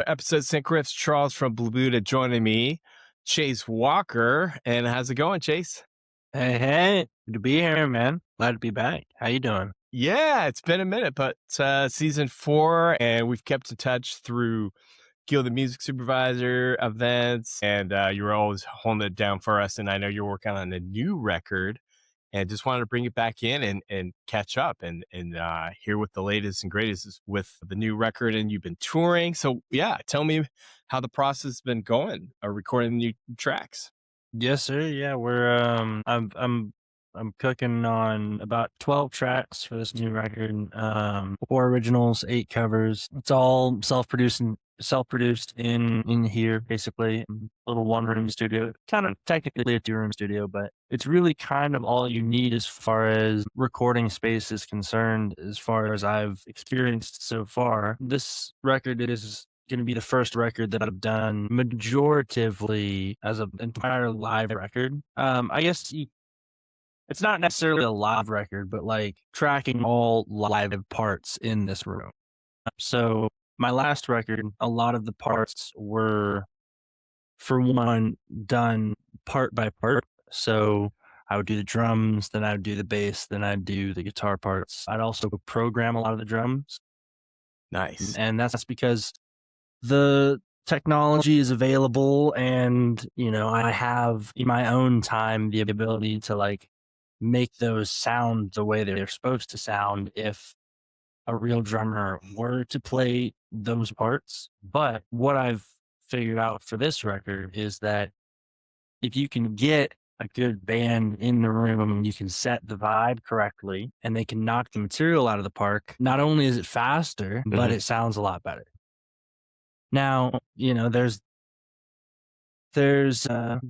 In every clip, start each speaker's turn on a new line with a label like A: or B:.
A: episode Sync Riffs. Charles from Blue Buddha joining me, Chase Walker. And how's it going, Chase?
B: Hey, good to be here, man. Glad to be back. How you doing?
A: Yeah, it's been a minute, but season 4, and we've kept in touch through Guild of Music Supervisor events, and you were always holding it down for us. And I know you're working on a new record, and just wanted to bring it back in and catch up and hear what the latest and greatest is with the new record. And you've been touring, so yeah, tell me how the process has been going, recording new tracks.
B: Yes, sir. Yeah, we're I'm cooking on about 12 tracks for this new record. 4 originals, 8 covers. It's all self-produced in here, basically. Little one-room studio. Kind of technically a 2-room studio, but it's really kind of all you need as far as recording space is concerned, as far as I've experienced so far. This record is going to be the first record that I've done majoritively as an entire live record. I guess it's not necessarily a live record, but like tracking all live parts in this room. So my last record, a lot of the parts were, for one, done part by part. So I would do the drums, then I would do the bass, then I'd do the guitar parts. I'd also program a lot of the drums.
A: Nice.
B: And that's because the technology is available, and I have in my own time the ability to like make those sound the way they're supposed to sound if a real drummer were to play those parts. But what I've figured out for this record is that if you can get a good band in the room, you can set the vibe correctly and they can knock the material out of the park. Not only is it faster, but it sounds a lot better. Now, there's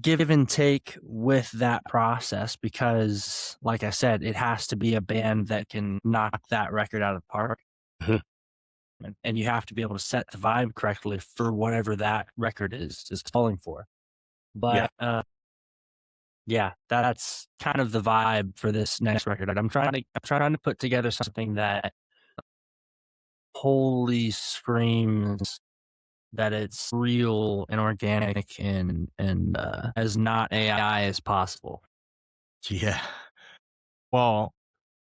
B: give and take with that process because, like I said, it has to be a band that can knock that record out of the park. And you have to be able to set the vibe correctly for whatever that record is calling for. But yeah, that's kind of the vibe for this next record. I'm trying to put together something that wholly screams that it's real and organic and as not AI as possible.
A: Yeah. Well,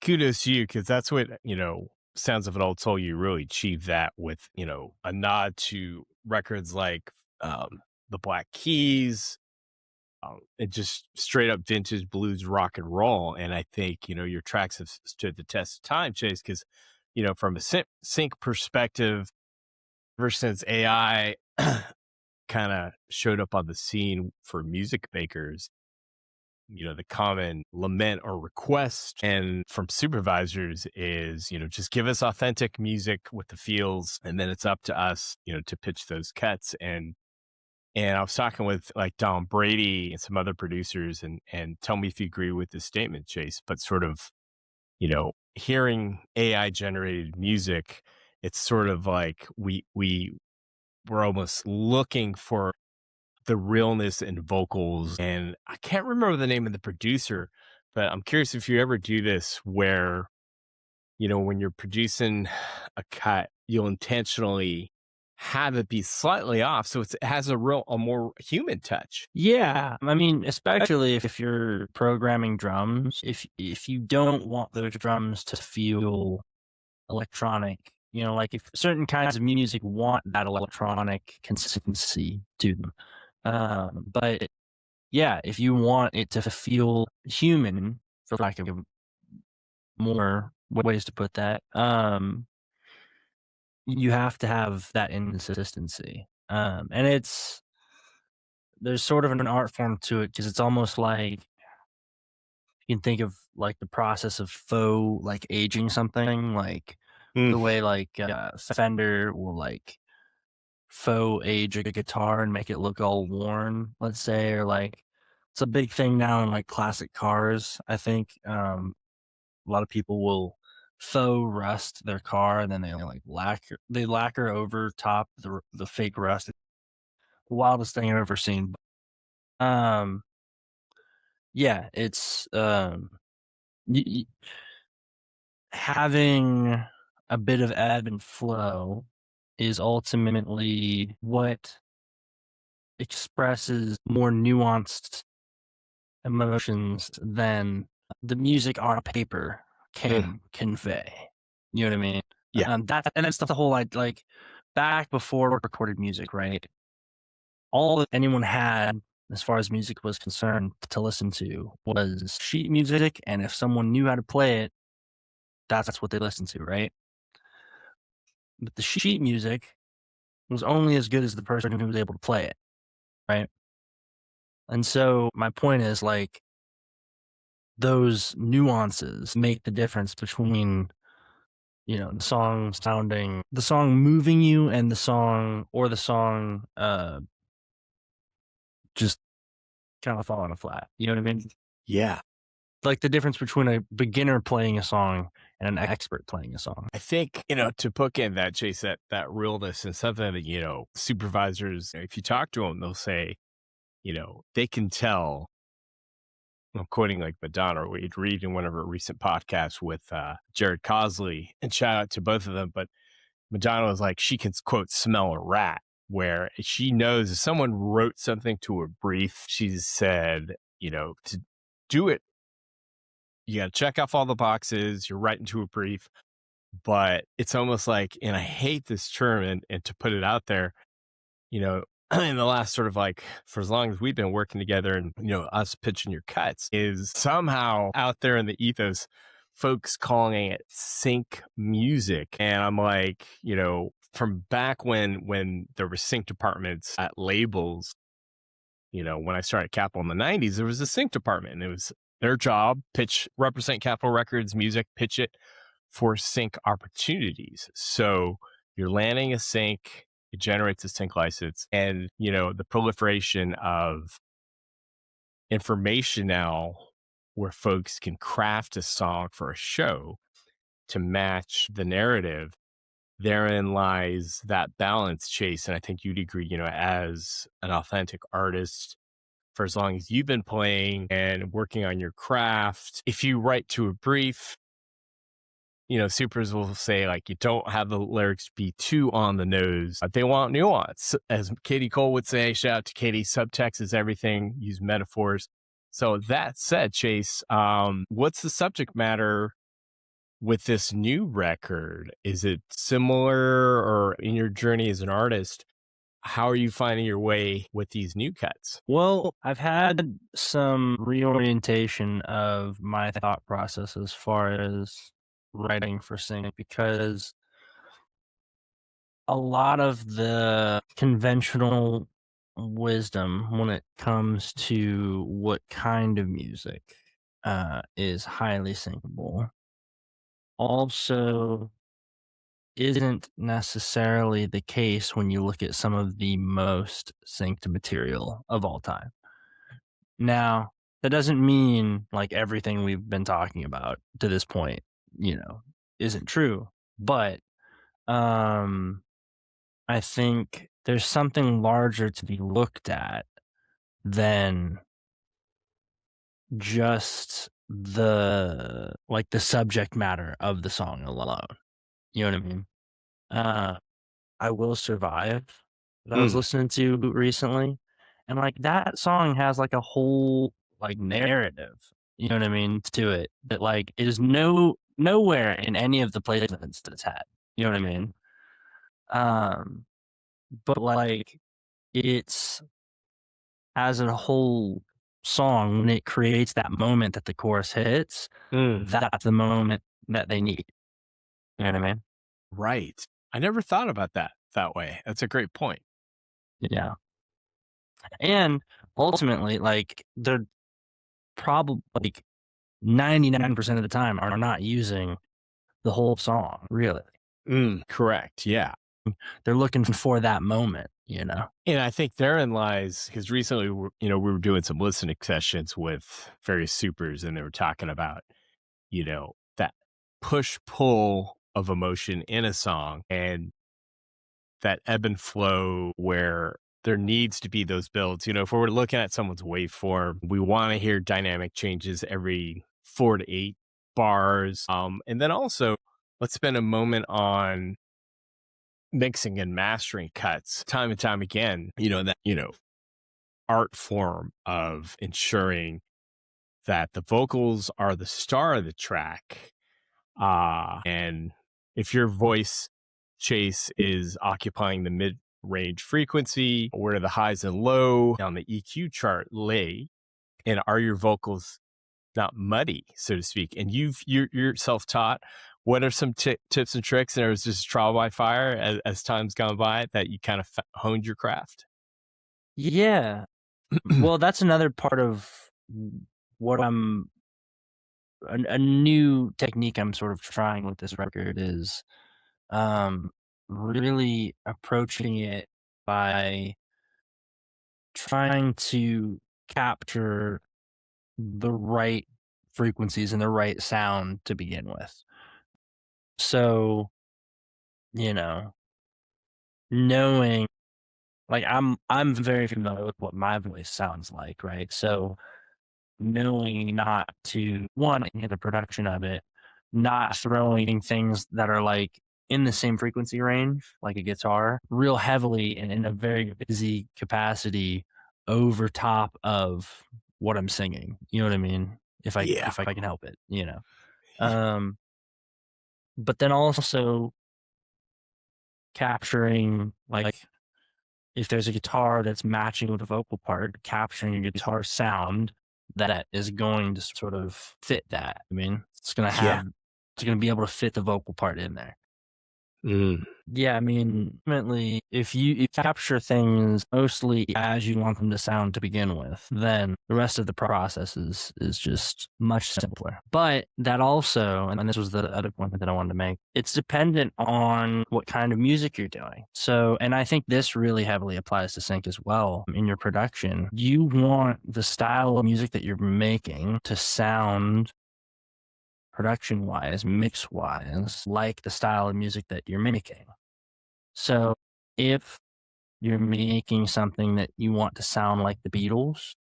A: kudos to you, because that's what, Sounds of an Old Soul, you really achieved that with, a nod to records like the Black Keys, and just straight up vintage blues rock and roll. And I think, your tracks have stood the test of time, Chase, because, from a sync perspective, ever since AI kind of showed up on the scene for music makers, the common lament or request and from supervisors is, just give us authentic music with the feels, and then it's up to us, to pitch those cuts. And I was talking with like Don Brady and some other producers, and tell me if you agree with this statement, Chase, but sort of, hearing AI generated music, it's sort of like we're almost looking for the realness in vocals. And I can't remember the name of the producer, but I'm curious if you ever do this where, when you're producing a cut, you'll intentionally have it be slightly off so it has a more human touch.
B: Yeah, I mean, especially if you're programming drums, if you don't want those drums to feel electronic, like if certain kinds of music want that electronic consistency to them. But yeah, if you want it to feel human, for lack of more ways to put that, you have to have that inconsistency. And there's sort of an art form to it because it's almost like you can think of like the process of faux like aging something, like the way like Fender will like faux age a guitar and make it look all worn, let's say, or like it's a big thing now in like classic cars. I think a lot of people will faux rust their car and then they like lacquer over top the fake rust. The wildest thing I've ever seen. Yeah, it's having a bit of ebb and flow is ultimately what expresses more nuanced emotions than the music on paper
A: Mm,
B: can convey. You know what I mean?
A: yeah.
B: That's the whole like back before recorded music, right? All that anyone had as far as music was concerned to listen to was sheet music, and if someone knew how to play it, that's what they listened to, right? But the sheet music was only as good as the person who was able to play it, right? And so my point is like those nuances make the difference between the song moving you and the song just kind of falling flat. You know what I mean?
A: Yeah.
B: Like the difference between a beginner playing a song and an expert playing a song.
A: I think, to bookend that, Chase, that realness and something that, supervisors, if you talk to them, they'll say, they can tell. I'm quoting like Madonna, we'd read in one of her recent podcasts with Jared Cosley, and shout out to both of them. But Madonna was like, she can, quote, smell a rat, where she knows if someone wrote something to a brief, she said, to do it, you got to check off all the boxes. You're writing to a brief, but it's almost like, and I hate this term, and to put it out there, you know, in the last sort of like, for as long as we've been working together and, us pitching your cuts is somehow out there in the ethos, folks calling it sync music. And I'm like, from back when there were sync departments at labels, when I started Capitol in the 90s, there was a sync department, and it was their job, represent Capitol Records music, pitch it for sync opportunities. So you're landing a sync, it generates a sync license, and the proliferation of information now where folks can craft a song for a show to match the narrative. Therein lies that balance, Chase. And I think you'd agree, as an authentic artist, for as long as you've been playing and working on your craft, if you write to a brief, supers will say like, you don't have the lyrics be too on the nose. They want nuance. As Katie Cole would say, shout out to Katie, subtext is everything, use metaphors. So that said, Chase, what's the subject matter with this new record? Is it similar, or in your journey as an artist, how are you finding your way with these new cuts?
B: Well, I've had some reorientation of my thought process as far as writing for sync because a lot of the conventional wisdom when it comes to what kind of music is highly syncable also isn't necessarily the case when you look at some of the most synced material of all time. Now, that doesn't mean like everything we've been talking about to this point, isn't true, but um I think there's something larger to be looked at than just the subject matter of the song alone. You know what I mean? Uh, I Will Survive that I was
A: Mm,
B: listening to recently, and like that song has like a whole like narrative, you know what I mean, to it that like is nowhere in any of the placements that it's had. You know what I mean? Um, but like it's as a whole song, when it creates that moment that the chorus hits,
A: mm,
B: that's the moment that they need. You know what I mean?
A: right. I never thought about that way. That's a great point.
B: Yeah. And ultimately, like they're probably like 99% of the time are not using the whole song, really.
A: Correct. Yeah.
B: They're looking for that moment.
A: And I think therein lies, because recently, we were doing some listening sessions with various supers, and they were talking about, that push pull of emotion in a song, and that ebb and flow where there needs to be those builds. If we're looking at someone's waveform, we want to hear dynamic changes every 4 to 8 bars. And then also, let's spend a moment on mixing and mastering cuts time and time again, that, art form of ensuring that the vocals are the star of the track. And if your voice chase is occupying the mid range frequency, where the highs and low on the EQ chart lay, and are your vocals not muddy, so to speak? And you're self taught. What are some tips and tricks? And it was just trial by fire as time's gone by that you kind of honed your craft.
B: Yeah. Well, that's another part of what a new technique I'm sort of trying with this record is really approaching it by trying to capture the right frequencies and the right sound to begin with. So, you know, knowing like I'm very familiar with what my voice sounds like, right? So knowing not to one in the production of it, not throwing things that are like in the same frequency range, like a guitar, real heavily and in a very busy capacity over top of what I'm singing. You know what I mean?
A: Yeah.
B: If I can help it, Um, but then also capturing like if there's a guitar that's matching with a vocal part, capturing a guitar sound that is going to sort of fit that. I mean,
A: Yeah.
B: it's gonna be able to fit the vocal part in there.
A: Mm.
B: Yeah, I mean, ultimately, if you capture things mostly as you want them to sound to begin with, then the rest of the process is just much simpler. But that also, and this was the other point that I wanted to make, it's dependent on what kind of music you're doing. So, and I think this really heavily applies to sync as well in your production. You want the style of music that you're making to sound production wise, mix wise, like the style of music that you're making. So if you're making something that you want to sound like the Beatles,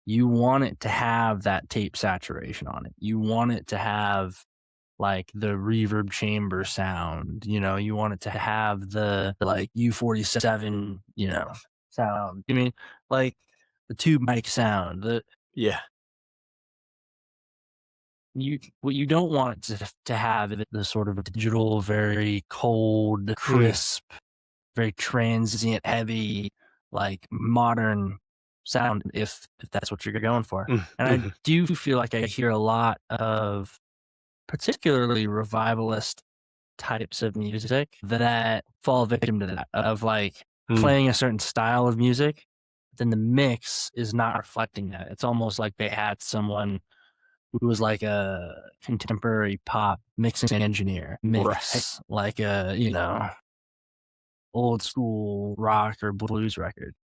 B: you want it to have that tape saturation on it. You want it to have like the reverb chamber sound, you want it to have the like U47, sound. I mean, like the tube mic sound.
A: Yeah.
B: What you don't want to have the sort of digital, very cold,
A: Mm.
B: crisp, very transient, heavy, like modern sound if that's what you're going for.
A: Mm.
B: And I
A: Mhm.
B: do feel like I hear a lot of particularly revivalist types of music that fall victim to that of like
A: Mm.
B: playing a certain style of music, then the mix is not reflecting that. It's almost like they had someone who was like a contemporary pop mixing engineer
A: Right.
B: mix like a, old school rock or blues record.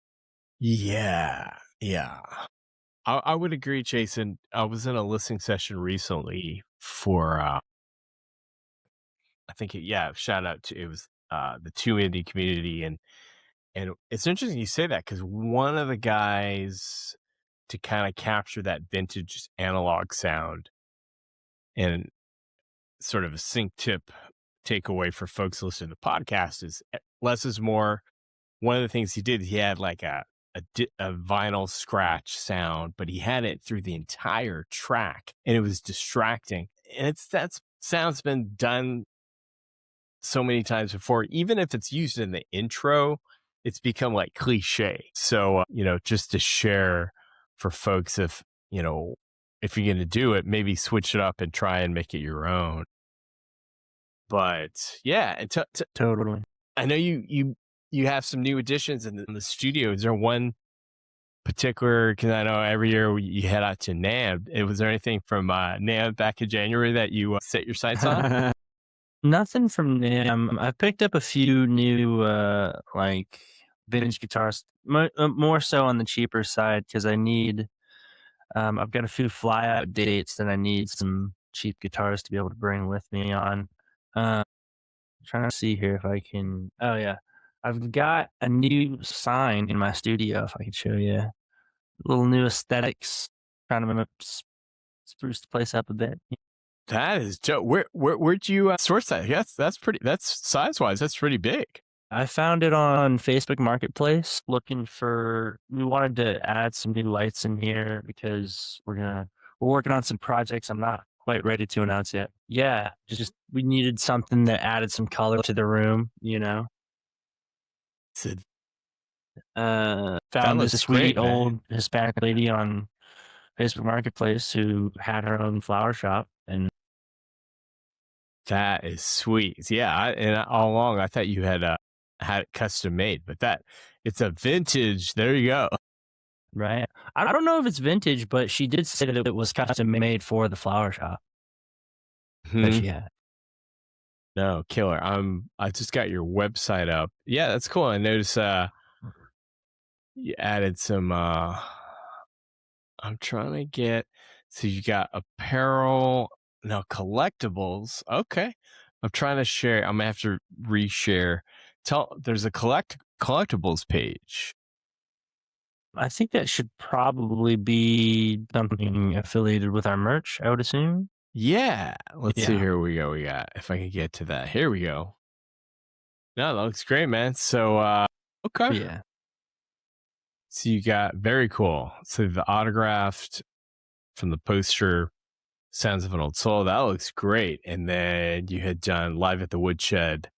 A: Yeah. Yeah. I would agree, Jason. I was in a listening session recently for I think shout out to it was the two indie community, and it's interesting you say that because one of the guys to kind of capture that vintage analog sound and sort of a sync tip takeaway for folks listening to the podcast is less is more. One of the things he did, he had like a vinyl scratch sound, but he had it through the entire track, and it was distracting. And that sound's been done so many times before, even if it's used in the intro, it's become like cliche. So, just to share for folks, if you're going to do it, maybe switch it up and try and make it your own. But yeah, and
B: Totally.
A: I know you have some new additions in the studio. Is there one particular? Because I know every year you head out to NAMM. Was there anything from NAMM back in January that you set your sights on?
B: Nothing from them. I've picked up a few new like vintage guitars, more so on the cheaper side because I need. I've got a few fly out dates that I need some cheap guitars to be able to bring with me on. Uh, Trying to see here if I can. Oh yeah, I've got a new sign in my studio. If I could show you, a little new aesthetics, trying to spruce the place up a bit.
A: That is dope. Where'd you source that? Yes, that's pretty. That's size wise. That's pretty big.
B: I found it on Facebook Marketplace looking for, we wanted to add some new lights in here because we're working on some projects I'm not quite ready to announce yet. Yeah, just we needed something that added some color to the room, you know.
A: So that
B: Found this
A: looks
B: sweet
A: great, man.
B: old Hispanic lady on Facebook Marketplace who had her own flower shop, and
A: That is sweet. Yeah, and all along I thought you had it custom made, but that it's a vintage. There you go.
B: right. I don't know if it's vintage, but she did say that it was custom made for the flower shop that
A: Hmm.
B: she had.
A: No, killer. I just got your website up. Yeah, that's cool. I noticed you added some I'm trying to get so you got apparel, no collectibles. Okay. I'm trying to share. I'm gonna have to reshare. There's a collectibles page.
B: I think that should probably be something affiliated with our merch, I would assume.
A: Yeah. Let's see.
B: Yeah.
A: Here we go. We got if I can get to that. Here we go. No, that looks great, man. So okay.
B: Yeah.
A: So you got very cool. So the autographed from the poster Sounds of an Old Soul. That looks great. And then you had done Live at the Woodshed.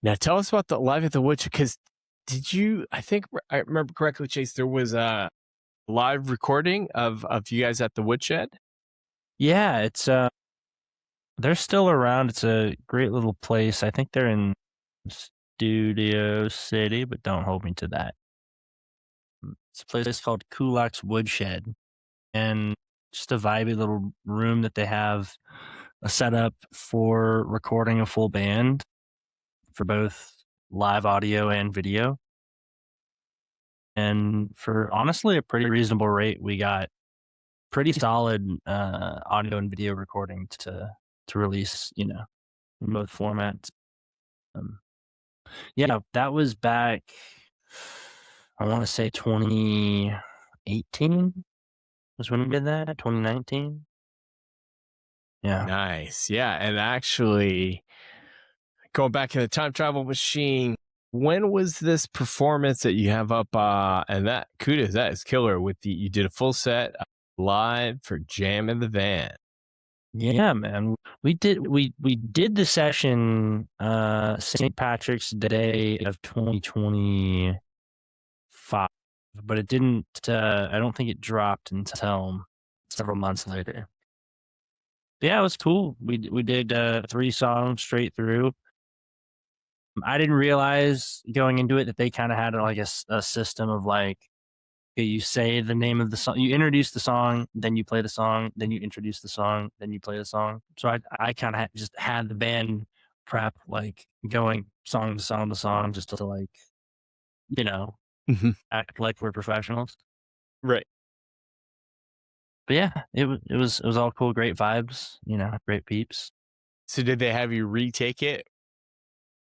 A: Now tell us about the Live at the Woodshed, because I think I remember correctly, Chase, there was a live recording of you guys at the Woodshed?
B: Yeah, it's they're still around. It's a great little place. I think they're in Studio City, but don't hold me to that. It's a place called Kulak's Woodshed, and just a vibey little room that they have a setup for recording a full band for both live audio and video. And for honestly a pretty reasonable rate, we got pretty solid audio and video recording to release, you know, in both formats. Um, yeah, that was back. I want to say 2018 was when we did that. 2019. Yeah.
A: Nice. Yeah. And actually, going back in the time travel machine, when was this performance that you have up? And that kudos, that is killer. You did a full set live for Jam in the Van.
B: Yeah, man. We did the session St. Patrick's Day of 2025, but it didn't I don't think it dropped until several months later. Yeah, it was cool. We did 3 songs straight through. I didn't realize going into it that they kind of had like a system of like, okay, you say the name of the song, you introduce the song, then you play the song, then you introduce the song, then you play the song. So I kind of just had the band prep like going song to song to song just to like, you know,
A: Mhm.
B: act like we're professionals.
A: Right.
B: But yeah, it was all cool, great vibes, you know, great peeps.
A: So did they have you retake it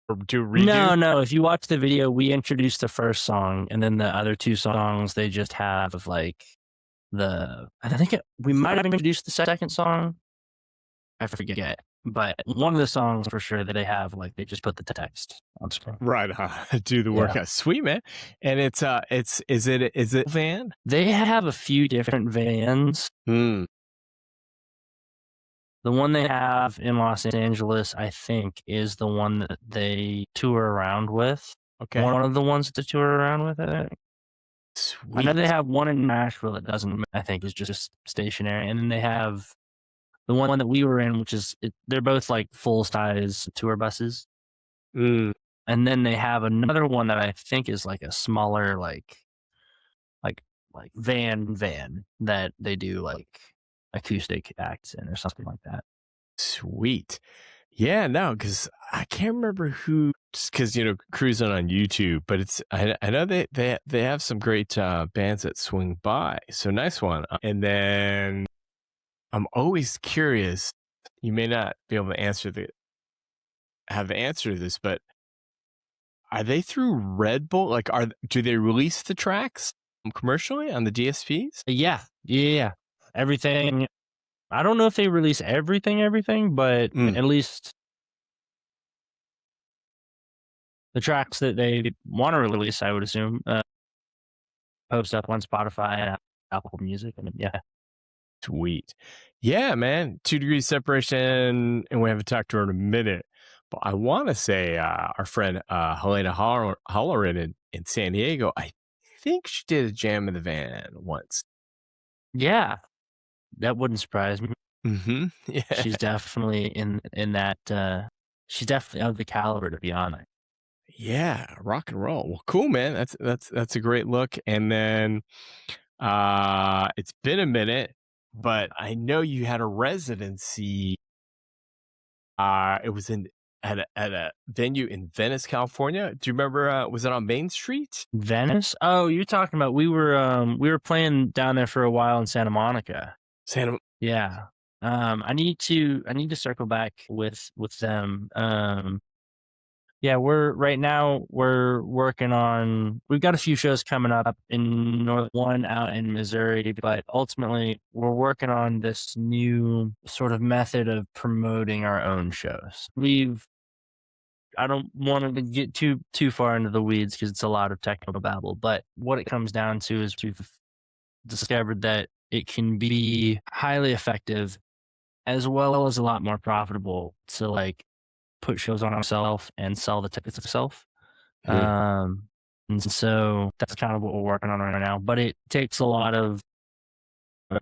A: or do a
B: No,
A: redo?
B: no. If you watch the video, we introduced the first song, and then the other 2 songs they just have of like we might have introduced the second song. I forget, but one of the songs for sure that they have like they just put the text on screen.
A: Right. Do the
B: Yeah,
A: workout. Sweet, man. And is it van?
B: they have a few different vans.
A: Hmm.
B: The one they have in Los Angeles, I think, is the one that they tour around with.
A: Okay.
B: One of the ones to tour around with, I think. I know they
A: Sweet.
B: have one in Nashville that doesn't, I think, is just stationary. And then they have the one that we were in, which is, they're both like full size tour buses.
A: Mm.
B: And then they have another one that I think is like a smaller, like, like van that they do like acoustic acts in or something like that.
A: Sweet. Yeah, no, because I can't remember who, because cruising on YouTube, but I know they have some great bands that swing by. So nice one. And then I'm always curious. You may not be able to have the answer to this, but are they through Red Bull? Like, do they release the tracks commercially on the DSPs?
B: Yeah. Everything. I don't know if they release everything, but
A: Mm,
B: at least the tracks that they want to release, I would assume, post up on Spotify and Apple Music, and yeah.
A: sweet. Yeah, man. 2 degrees separation, and we haven't talked to her in a minute. But I want to say our friend Helena Holleran in San Diego, I think she did a jam in the van once.
B: Yeah, that wouldn't surprise me.
A: Yeah.
B: She's definitely in that, she's definitely of the caliber to be on it.
A: Yeah, rock and roll. Well, cool, man. That's a great look. And then it's been a minute, but I know you had a residency. It was in at a venue in Venice, California. Do you remember? Was it on Main Street?
B: Venice? Oh, you're talking about we were playing down there for a while in Santa Monica.
A: Santa.
B: Yeah. I need to circle back with them. Yeah, we're working on we've got a few shows coming up in one out in Missouri, but ultimately we're working on this new sort of method of promoting our own shows. I don't want to get too far into the weeds because it's a lot of technical babble, but what it comes down to is we've discovered that it can be highly effective as well as a lot more profitable to like put shows on ourselves and sell the tickets itself.
A: Mhm.
B: Um, and so that's kind of what we're working on right now. But it takes a lot of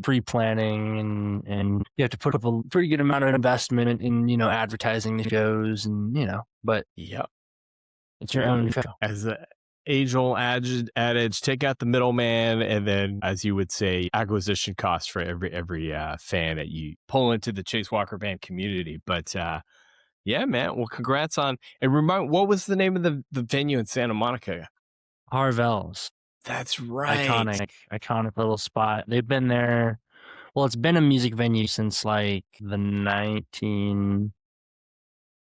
B: pre-planning and you have to put up a pretty good amount of investment in, advertising the shows and, but
A: Yep.
B: it's your own show.
A: As the age-old adage, take out the middleman, and then, as you would say, acquisition costs for every fan that you pull into the Chase Walker Band community. But yeah, man. Well, congrats on and remind what was the name of the venue in Santa Monica?
B: Harvell's,
A: That's right.
B: iconic little spot. They've been there. Well, it's been a music venue since like the 19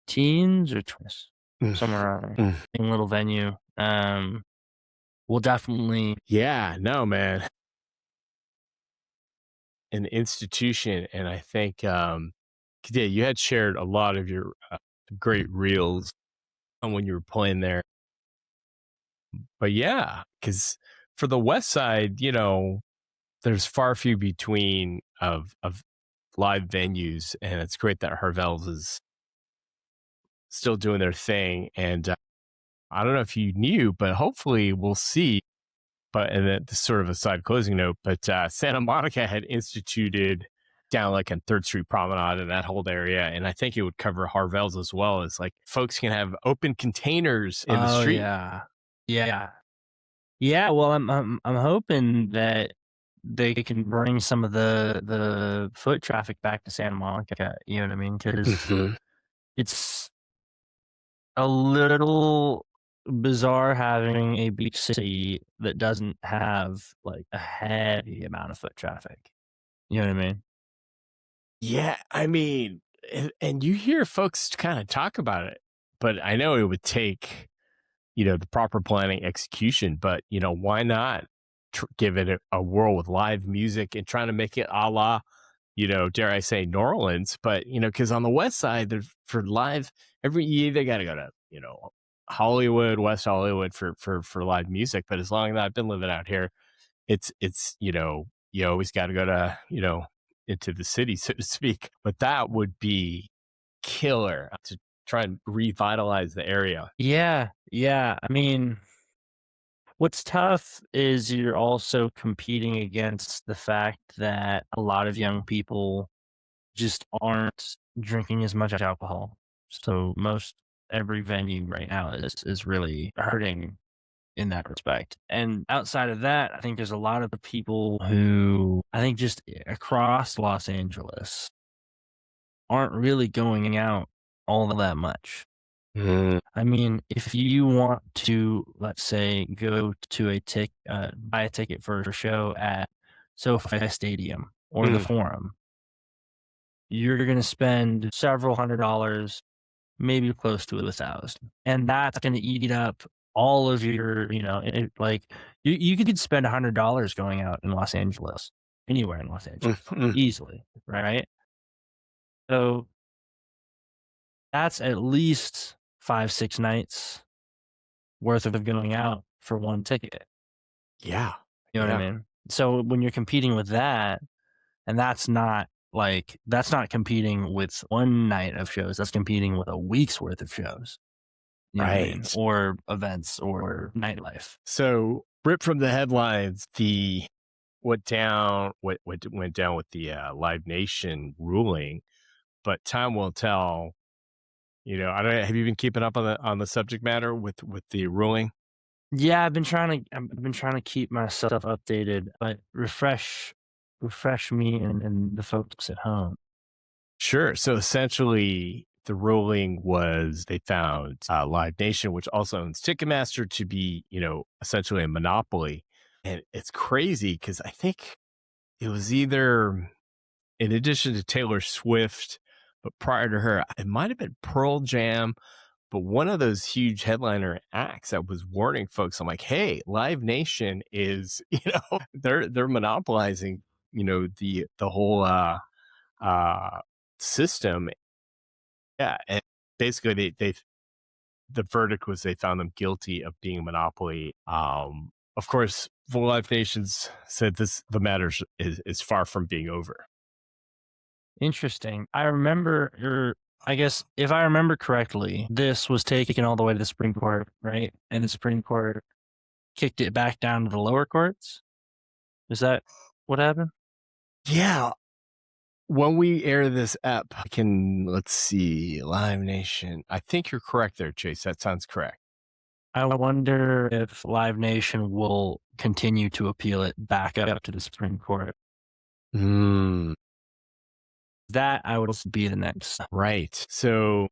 B: teens or 20s,
A: Mm,
B: somewhere around there.
A: mm.
B: Little venue. We'll definitely.
A: Yeah, no, man. An institution, and I think, yeah, you had shared a lot of your great reels on when you were playing there. But yeah, because for the West Side, there's far few between of live venues, and it's great that Harvell's is still doing their thing. And I don't know if you knew, but hopefully we'll see. But and then this sort of a side closing note, but Santa Monica had instituted down like on Third Street Promenade and that whole area, and I think it would cover Harvell's as well as like folks can have open containers in the
B: Oh
A: street.
B: yeah, yeah, yeah. Well, I'm hoping that they can bring some of the foot traffic back to Santa Monica. You know what I mean? Because
A: Mhm.
B: it's a little bizarre having a beach city that doesn't have like a heavy amount of foot traffic. You know what I mean?
A: Yeah, I mean, and you hear folks kind of talk about it, but I know it would take the proper planning execution. But why not give it a whirl with live music and trying to make it a la dare I say, New Orleans, but because on the West Side, for live every year they got to go to Hollywood, West Hollywood for live music. But as long as I've been living out here, it's you always got to go to into the city, so to speak. But that would be killer to try and revitalize the area.
B: Yeah, yeah. I mean, what's tough is you're also competing against the fact that a lot of young people just aren't drinking as much alcohol. So most every venue right now is really hurting in that respect. And outside of that, I think there's a lot of the people who I think just across Los Angeles aren't really going out all that much.
A: Mm,
B: I mean, if you want to, let's say, go to buy a ticket for a show at SoFi Stadium or the
A: mm.
B: Forum, you're going to spend several $100s, maybe close to 1,000, and that's going to eat up all of your, like you could spend $100 going out in Los Angeles. anywhere in Los Angeles
A: Mhm.
B: easily, right? So that's at least 5, 6 nights worth of going out for one ticket.
A: Yeah.
B: You know what I
A: Yeah.
B: mean? So when you're competing with that, and that's not competing with one night of shows, that's competing with a week's worth of shows. You know what I mean?
A: Right.
B: Or events or nightlife.
A: So, ripped from the headlines, the what went down with the Live Nation ruling, but time will tell. I don't. Have you been keeping up on the subject matter with the ruling?
B: Yeah, I've been trying to keep myself updated, but refresh me and the folks at home.
A: Sure. So essentially, the ruling was they found Live Nation, which also owns Ticketmaster, to be essentially a monopoly, and it's crazy because I think it was either in addition to Taylor Swift, but prior to her, it might have been Pearl Jam, but one of those huge headliner acts that was warning folks. I'm like, hey, Live Nation is, they're monopolizing, the whole uh system. Yeah, and basically the verdict was they found them guilty of being a monopoly. Of course, the Live Nations said the matter is far from being over.
B: Interesting. I guess if I remember correctly, this was taken all the way to the Supreme Court, right? And the Supreme Court kicked it back down to the lower courts. Is that what happened?
A: Yeah. When we air this app, let's see, Live Nation. I think you're correct there, Chase. That sounds correct.
B: I wonder if Live Nation will continue to appeal it back up to the Supreme Court.
A: Mm,
B: That I would also be the next.
A: right. So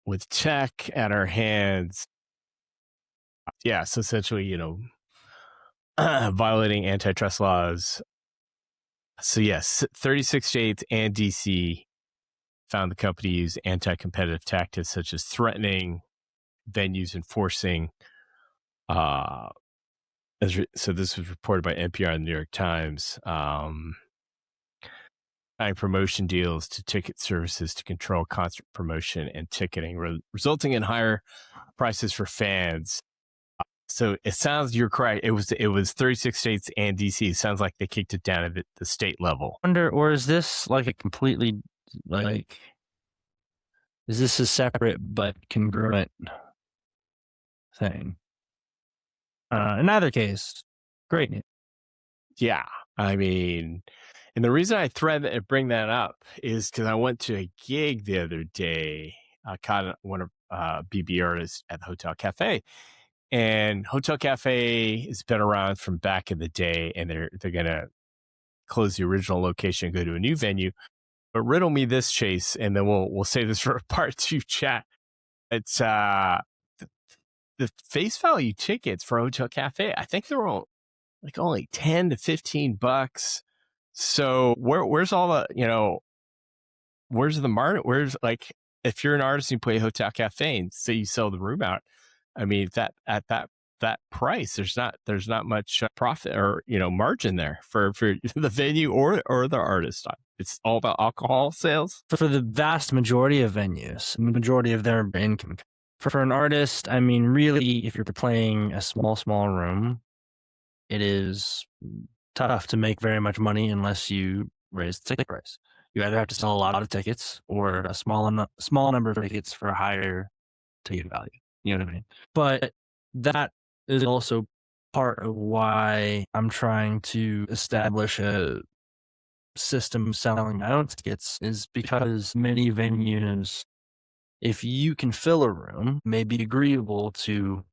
A: with tech at our hands, yeah, so essentially, violating antitrust laws. So yes, 36 states and DC found the company used anti-competitive tactics such as threatening venues, enforcing. Uh, so this was reported by NPR and the New York Times. Tying promotion deals to ticket services to control concert promotion and ticketing, resulting in higher prices for fans. So it sounds you're correct. It was 36 states and DC. It sounds like they kicked it down at the state level.
B: Or is this like a completely like is this a separate but congruent thing? In either case, great news.
A: Yeah, I mean, and the reason I bring that up is because I went to a gig the other day. I caught one of BB artists at the Hotel Cafe, and Hotel Cafe has been around from back in the day, and they're gonna close the original location and go to a new venue. But riddle me this, Chase, and then we'll save this for a part two chat. It's the, the face value tickets for Hotel Cafe. I think they're all like only 10 to 15 bucks. So where's all the, where's the market? Where's like, if you're an artist and you play Hotel Cafe and say you sell the room out, I mean, that at that price, there's not much profit or, margin there for the venue or the artist. It's all about alcohol sales.
B: For the vast majority of venues, majority of their income. For an artist, I mean, really, if you're playing a small room, it is tough to make very much money unless you raise the ticket price. You either have to sell a lot of tickets or a small number of tickets for a higher ticket value. You know what I mean? But that is also part of why I'm trying to establish a system selling my own tickets is because many venues, if you can fill a room, may be agreeable to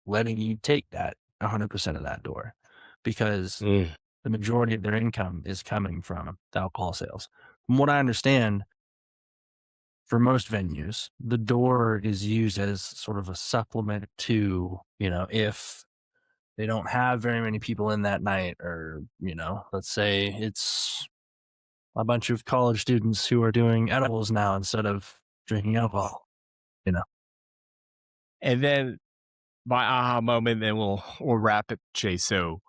B: letting you take that 100% of that door because
A: Mm.
B: the majority of their income is coming from the alcohol sales. From what I understand, for most venues, the door is used as sort of a supplement to, if they don't have very many people in that night, or, let's say it's a bunch of college students who are doing edibles now instead of drinking alcohol, you know.
A: And then my aha moment, then we'll wrap it, Chase. So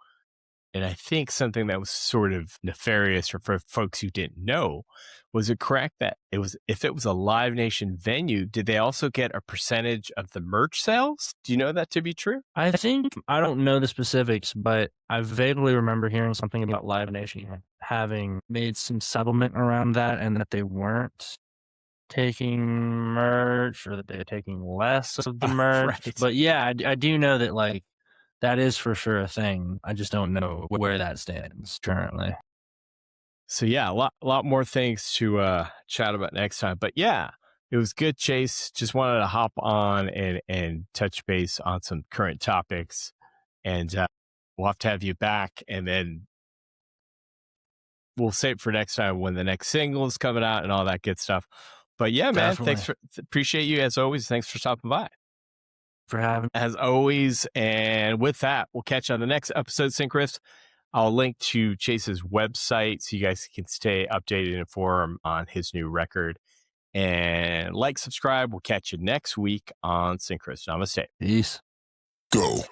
A: And I think something that was sort of nefarious, or for folks who didn't know, was it correct that it was, if it was a Live Nation venue, did they also get a percentage of the merch sales? Do you know that to be true?
B: I think I don't know the specifics, but I vaguely remember hearing something about Live Nation having made some settlement around that, and that they weren't taking merch, or that they're taking less of the merch.
A: Right.
B: But yeah, I do know that, like, that is for sure a thing. I just don't know where that stands currently.
A: So yeah, a lot more things to chat about next time. But yeah, it was good, Chase. Just wanted to hop on and touch base on some current topics, and we'll have to have you back, and then we'll save it for next time when the next single is coming out and all that good stuff. But yeah, man,
B: Definitely.
A: appreciate you as always. Thanks for stopping by
B: For having
A: as always. And with that, we'll catch you on the next episode, Synchronist. I'll link to Chase's website so you guys can stay updated and informed on his new record. And like, subscribe. We'll catch you next week on Synchronist. Namaste.
B: peace.
C: Go.